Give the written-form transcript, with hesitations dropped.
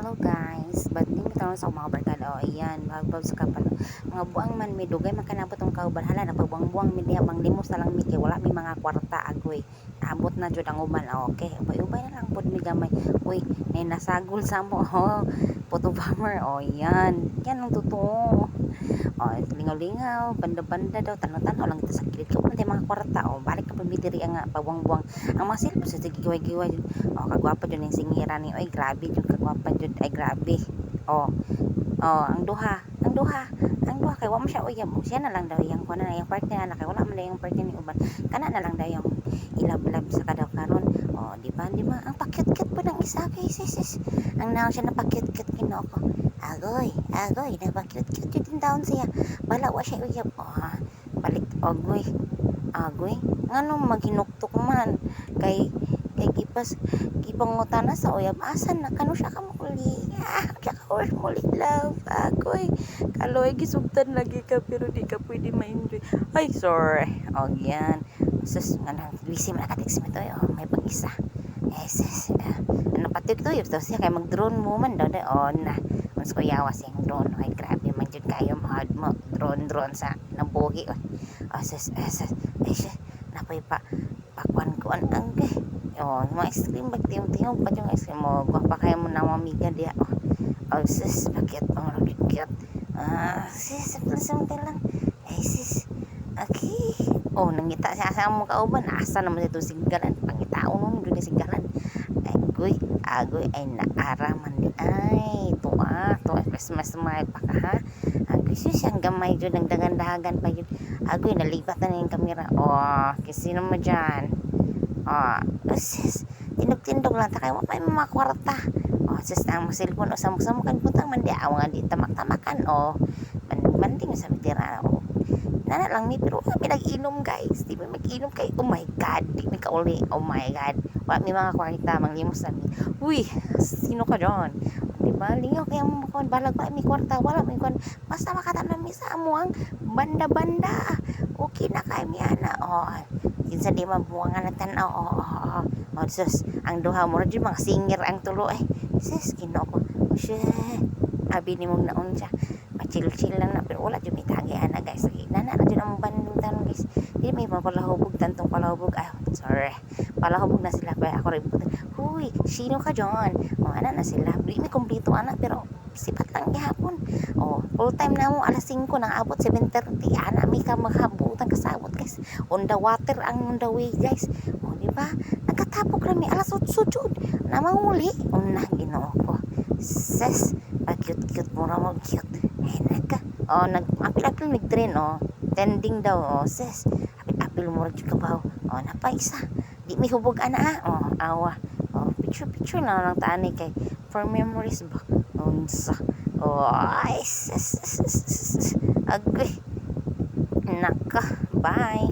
Hello guys, ba't di mitawon sa mga barkada? O ayan, bagbab sa kapal. Mga buang man mi dugay makanapot tong kauban hala napagbuang-buang mi diha bang limos na lang mi kay wala mi mga kwarta agoy. Naabot na jud ang uban. Okay, ubay-ubay na lang pud mi gamay. Uy, nay nasagol sa mo. Oh, photo bomber. O ayan, yan ang totoo. O, lingaw-lingaw, banda-banda daw, tanaw-tanaw lang kita sa kilid ko man mga kwarta. O, balik ka pa mi diri nga pabuang-buang. Ang mga silpo sa giway-giway. O, kagwapa jud ning singira ni. Oy, grabe jud kagwapa jud. Ay, grabe. O, ang duha kay wa mo siya uyab. Siya na lang daw yang kuno na yung partner na kay wala man yung partner ni uban. Kana na lang daw yung ilab-lab sa kadaw karon. O, di ba? Ang pakyut-kyut po ng isa kay sis. Ang naon siya na pakyut-kyut kinoko. Agoy, napakyut-kyut yun din taon siya. Bala wa siya uyab. O, balik agoy. Ngano maghinuktok man kay gipangutan na sa uyab asan na kano siya kamuli siya ka muli love agoy kaloy gisugtan lagi ka pero di ka pwede ma-enjoy ay sorry og yan sus nga nang busy man nakatext mo to may pag-isa sus ano pati to yun siya kay mag-drone mo man daw on na mas kuyawa siyang drone ay grabe man dyan kayo mo drone sa nabuhi sus napoy pa pakuan ang mga extreme bag tiyong pa yung extreme mo guwapa kayo mo na mamiga diya sis bakit cute sis sampai lang sis okay nangita siya sa mo kauban asa naman ito sigalan pangitaon mo doon sigalan agoy ay naara man di ay tuwa Christmas smile pa ka ha agoy sis ang gamay dyan ang dagan-dagan pa yun agoy nalipat na yung kamera kasi naman dyan sis tindog lang ta kay wa pa mga kwarta sis ang cellphone o samok-samok kan putang man di nga di tamak-tamakan banding sa bitira nana lang ni pero mi nag-inom guys di ba mag-inom kay oh my god di mi kauli oh my god wa mi mga kwarta manglimos na mi uy sino ka don di ba lingaw kaya mo kon balag pa mi kwarta wala mi kon basta makatanan mi sa amuang banda-banda okay na kay mi ana kinsa di mabuangan na tanaw sus ang duha mo rin mga singer ang tulo sis kinoko abi ni mong naon siya chill lang na pero wala dyan may tagihan na guys nana na dyan ang banding tanong guys di may palahubog tantong palahubog sorry palahubog na sila kaya ako rin huy sino ka dyan ana na sila di may kumplito ana pero sipat lang gihapon full time na mo alas 5 nang abot 7:30 ana may ka maghabutan kasabot guys on the water ang on the way guys di ba nagkatapok rami alas 8 jud na mauli na ginoo ko sis cute mo ra mo cute naka nag-apil nag-train tending daw sis apil mo rin ka ba napaisa di may hubog ana awa picture na lang tani kay for memories ba unsa ay sis agoy naka bye